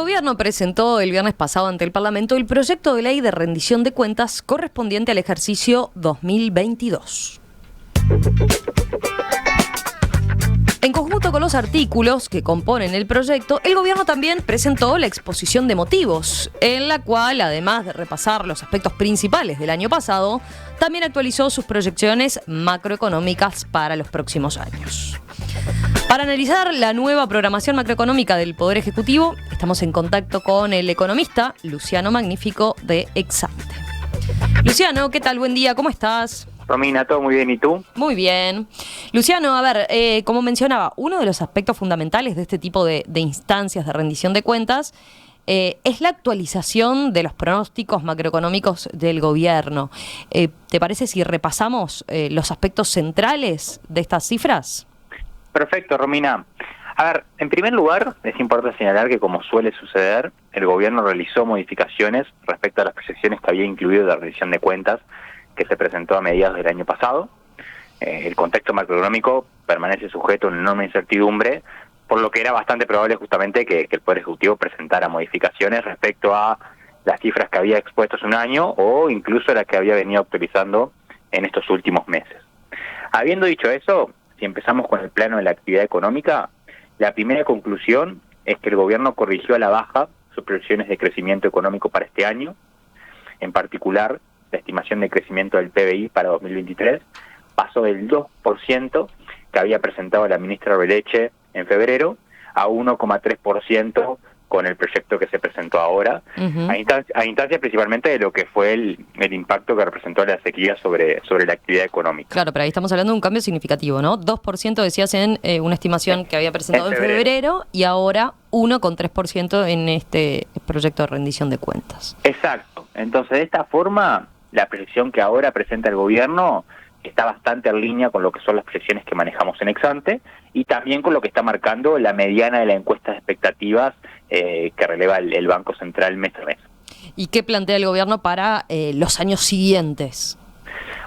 gobierno presentó el viernes pasado ante el Parlamento el proyecto de ley de rendición de cuentas correspondiente al ejercicio 2022. En conjunto con los artículos que componen el proyecto, el gobierno también presentó la exposición de motivos, en la cual, además de repasar los aspectos principales del año pasado, también actualizó sus proyecciones macroeconómicas para los próximos años. Para analizar la nueva programación macroeconómica del Poder Ejecutivo, estamos en contacto con el economista Luciano Magnífico de Exante. Luciano, ¿qué tal? Buen día, ¿cómo estás? Romina, todo muy bien, ¿y tú? Muy bien. Luciano, a ver, como mencionaba, uno de los aspectos fundamentales de este tipo de instancias de rendición de cuentas es la actualización de los pronósticos macroeconómicos del gobierno. ¿Te parece si repasamos los aspectos centrales de estas cifras? Perfecto, Romina. A ver, en primer lugar, es importante señalar que, como suele suceder, el gobierno realizó modificaciones respecto a las proyecciones que había incluido de la rendición de cuentas que se presentó a mediados del año pasado. El contexto macroeconómico permanece sujeto a una enorme incertidumbre, por lo que era bastante probable justamente que el Poder Ejecutivo presentara modificaciones respecto a las cifras que había expuesto hace un año o incluso las que había venido actualizando en estos últimos meses. Habiendo dicho eso, si empezamos con el plano de la actividad económica, la primera conclusión es que el gobierno corrigió a la baja sus proyecciones de crecimiento económico para este año. En particular, la estimación de crecimiento del PBI para 2023 pasó del 2% que había presentado la ministra Beleche en febrero a 1,3% con el proyecto que se presentó ahora, a instancias principalmente de lo que fue el impacto que representó la sequía sobre la actividad económica. Claro, pero ahí estamos hablando de un cambio significativo, ¿no? 2% decías en una estimación que había presentado en febrero y ahora 1,3% en este proyecto de rendición de cuentas. Exacto. Entonces, de esta forma, la proyección que ahora presenta el gobierno está bastante en línea con lo que son las proyecciones que manejamos en Exante y también con lo que está marcando la mediana de la encuesta de expectativas que releva el Banco Central mes a mes. ¿Y qué plantea el gobierno para los años siguientes?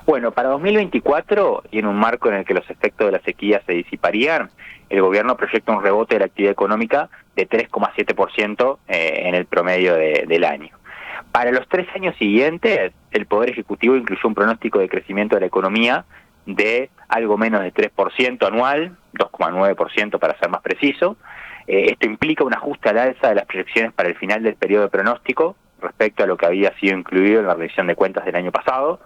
Bueno, para 2024, y en un marco en el que los efectos de la sequía se disiparían, el gobierno proyecta un rebote de la actividad económica de 3,7% en el promedio del año. Para los 3 años siguientes, el Poder Ejecutivo incluyó un pronóstico de crecimiento de la economía de algo menos de 3% anual, 2,9% para ser más preciso. Esto implica un ajuste al alza de las proyecciones para el final del periodo de pronóstico respecto a lo que había sido incluido en la rendición de cuentas del año pasado.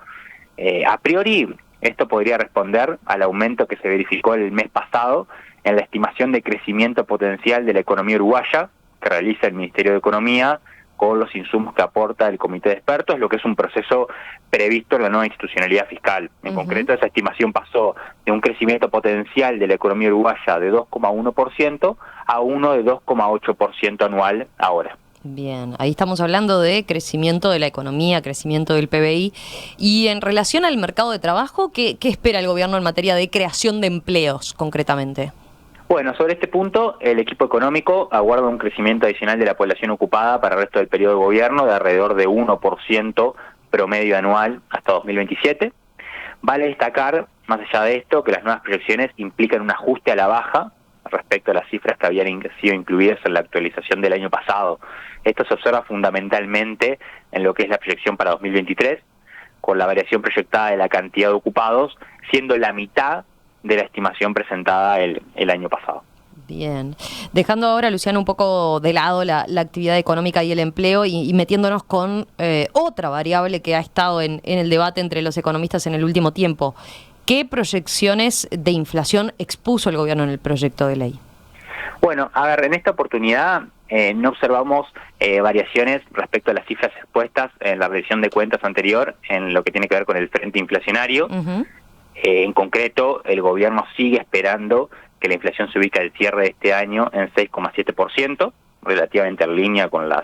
A priori, esto podría responder al aumento que se verificó el mes pasado en la estimación de crecimiento potencial de la economía uruguaya que realiza el Ministerio de Economía con los insumos que aporta el Comité de Expertos, lo que es un proceso previsto en la nueva institucionalidad fiscal. En concreto, esa estimación pasó de un crecimiento potencial de la economía uruguaya de 2,1% a uno de 2,8% anual ahora. Bien, ahí estamos hablando de crecimiento de la economía, crecimiento del PBI. Y en relación al mercado de trabajo, ¿qué espera el gobierno en materia de creación de empleos concretamente? Bueno, sobre este punto, el equipo económico aguarda un crecimiento adicional de la población ocupada para el resto del periodo de gobierno de alrededor de 1% promedio anual hasta 2027. Vale destacar, más allá de esto, que las nuevas proyecciones implican un ajuste a la baja respecto a las cifras que habían sido incluidas en la actualización del año pasado. Esto se observa fundamentalmente en lo que es la proyección para 2023, con la variación proyectada de la cantidad de ocupados siendo la mitad de la estimación presentada el año pasado. Bien. Dejando ahora, Luciano, un poco de lado la actividad económica y el empleo y metiéndonos con otra variable que ha estado en el debate entre los economistas en el último tiempo. ¿Qué proyecciones de inflación expuso el gobierno en el proyecto de ley? Bueno, a ver, en esta oportunidad no observamos variaciones respecto a las cifras expuestas en la revisión de cuentas anterior en lo que tiene que ver con el frente inflacionario. En concreto, el gobierno sigue esperando que la inflación se ubique al cierre de este año en 6,7%, relativamente en línea con las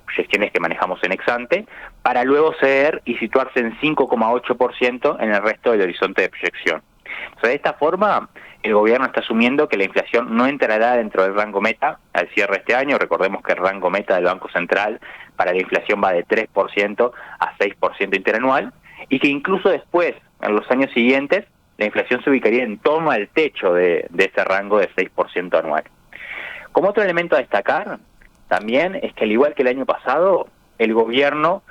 proyecciones que manejamos en Exante, para luego ceder y situarse en 5,8% en el resto del horizonte de proyección. Entonces, de esta forma, el gobierno está asumiendo que la inflación no entrará dentro del rango meta al cierre de este año. Recordemos que el rango meta del Banco Central para la inflación va de 3% a 6% interanual, y que incluso después, en los años siguientes, la inflación se ubicaría en torno al techo de ese rango de 6% anual. Como otro elemento a destacar, también es que, al igual que el año pasado, el gobierno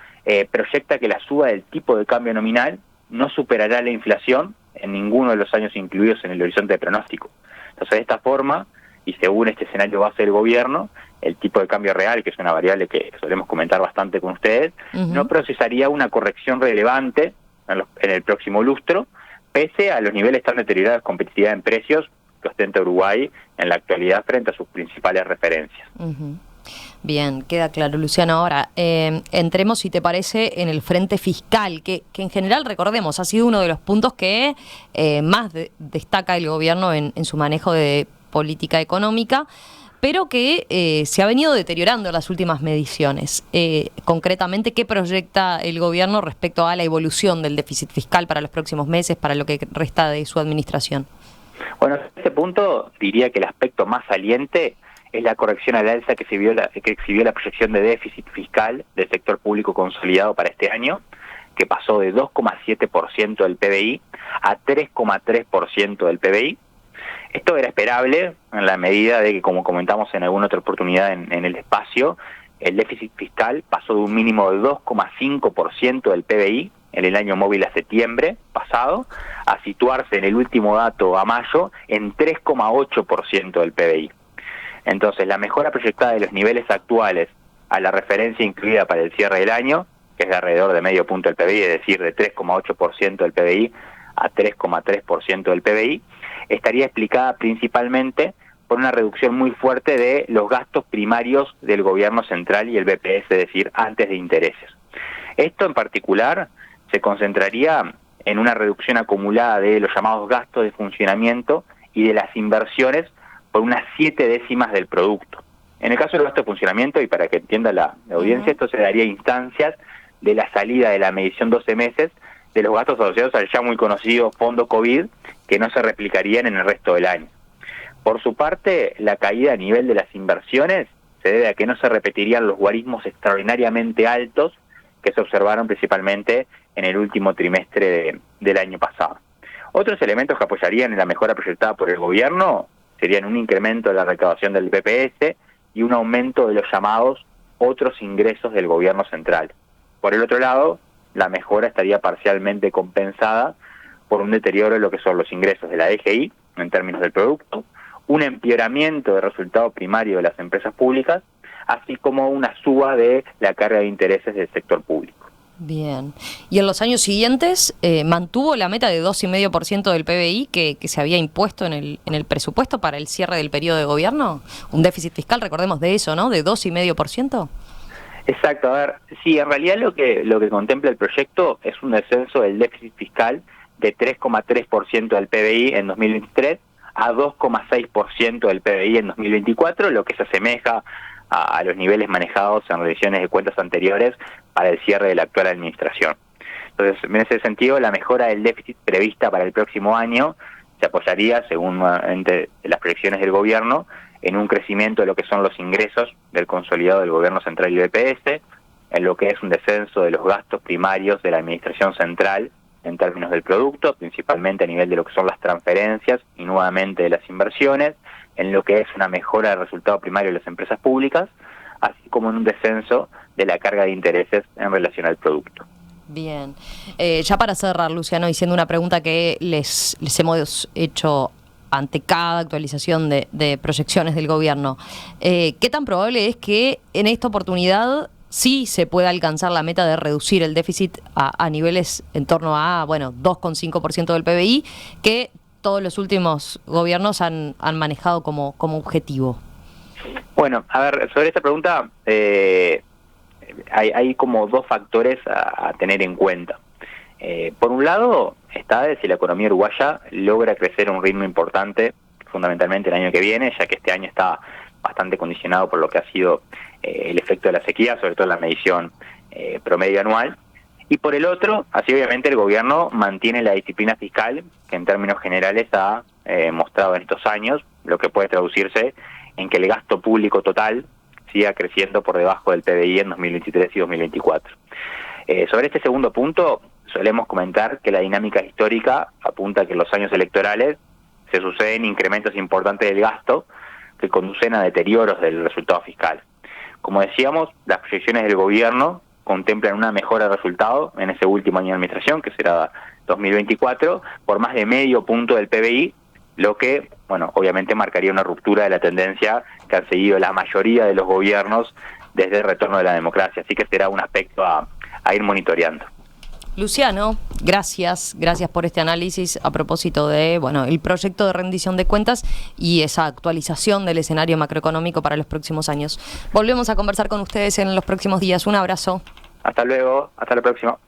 proyecta que la suba del tipo de cambio nominal no superará la inflación en ninguno de los años incluidos en el horizonte de pronóstico. Entonces, de esta forma, y según este escenario base del gobierno, el tipo de cambio real, que es una variable que solemos comentar bastante con ustedes, no procesaría una corrección relevante en el próximo lustro, pese a los niveles tan deteriorados de competitividad en precios que ostenta Uruguay en la actualidad frente a sus principales referencias. Bien, queda claro, Luciano. Ahora, entremos, si te parece, en el frente fiscal, que en general, recordemos, ha sido uno de los puntos que más destaca el gobierno en su manejo de política económica, pero que se ha venido deteriorando en las últimas mediciones. Concretamente, ¿qué proyecta el gobierno respecto a la evolución del déficit fiscal para los próximos meses, para lo que resta de su administración? Bueno, en este punto diría que el aspecto más saliente es la corrección al alza que exhibió la proyección de déficit fiscal del sector público consolidado para este año, que pasó de 2,7% del PBI a 3,3% del PBI. Esto era esperable en la medida de que, como comentamos en alguna otra oportunidad en el espacio, el déficit fiscal pasó de un mínimo de 2,5% del PBI en el año móvil a septiembre pasado, a situarse en el último dato a mayo en 3,8% del PBI. Entonces, la mejora proyectada de los niveles actuales a la referencia incluida para el cierre del año, que es de alrededor de medio punto del PBI, es decir, de 3,8% del PBI a 3,3% del PBI, estaría explicada principalmente por una reducción muy fuerte de los gastos primarios del gobierno central y el BPS, es decir, antes de intereses. Esto en particular se concentraría en una reducción acumulada de los llamados gastos de funcionamiento y de las inversiones por unas 0,7 del producto. En el caso del gasto de funcionamiento, y para que entienda la audiencia, esto se daría a instancias de la salida de la medición 12 meses de los gastos asociados al ya muy conocido fondo COVID, que no se replicarían en el resto del año. Por su parte, la caída a nivel de las inversiones se debe a que no se repetirían los guarismos extraordinariamente altos que se observaron principalmente en el último trimestre del año pasado. Otros elementos que apoyarían en la mejora proyectada por el gobierno serían un incremento de la recaudación del BPS y un aumento de los llamados otros ingresos del gobierno central. Por el otro lado, la mejora estaría parcialmente compensada por un deterioro de lo que son los ingresos de la DGI en términos del producto, un empeoramiento del resultado primario de las empresas públicas, así como una suba de la carga de intereses del sector público. Bien. ¿Y en los años siguientes mantuvo la meta de 2,5% del PBI que se había impuesto en el presupuesto para el cierre del periodo de gobierno? Un déficit fiscal, recordemos de eso, ¿no? De 2,5%. Exacto. A ver, sí, en realidad lo que contempla el proyecto es un descenso del déficit fiscal de 3,3% del PBI en 2023 a 2,6% del PBI en 2024, lo que se asemeja a los niveles manejados en revisiones de cuentas anteriores para el cierre de la actual administración. Entonces, en ese sentido, la mejora del déficit prevista para el próximo año se apoyaría, según las proyecciones del gobierno, en un crecimiento de lo que son los ingresos del consolidado del gobierno central y BPS, en lo que es un descenso de los gastos primarios de la administración central en términos del producto, principalmente a nivel de lo que son las transferencias y nuevamente de las inversiones, en lo que es una mejora del resultado primario de las empresas públicas, así como en un descenso de la carga de intereses en relación al producto. Bien. Ya para cerrar, Luciano, diciendo una pregunta que les hemos hecho ante cada actualización de proyecciones del gobierno, ¿qué tan probable es que en esta oportunidad sí se pueda alcanzar la meta de reducir el déficit a niveles en torno a 2,5% del PBI, que todos los últimos gobiernos han manejado como objetivo? Bueno, a ver, sobre esta pregunta hay como dos factores a tener en cuenta. Por un lado, está de si la economía uruguaya logra crecer a un ritmo importante, fundamentalmente el año que viene, ya que este año está bastante condicionado por lo que ha sido el efecto de la sequía, sobre todo en la medición promedio anual. Y por el otro, así obviamente el gobierno mantiene la disciplina fiscal que en términos generales ha mostrado en estos años, lo que puede traducirse en que el gasto público total siga creciendo por debajo del PBI en 2023 y 2024. Sobre este segundo punto, solemos comentar que la dinámica histórica apunta a que en los años electorales se suceden incrementos importantes del gasto que conducen a deterioros del resultado fiscal. como decíamos, las proyecciones del gobierno contemplan una mejora de resultado en ese último año de administración, que será 2024, por más de medio punto del PBI, lo que, bueno, obviamente marcaría una ruptura de la tendencia que han seguido la mayoría de los gobiernos desde el retorno de la democracia. Así que será un aspecto a ir monitoreando. Luciano, gracias por este análisis a propósito de, bueno, el proyecto de rendición de cuentas y esa actualización del escenario macroeconómico para los próximos años. Volvemos a conversar con ustedes en los próximos días. Un abrazo. Hasta luego, hasta la próxima.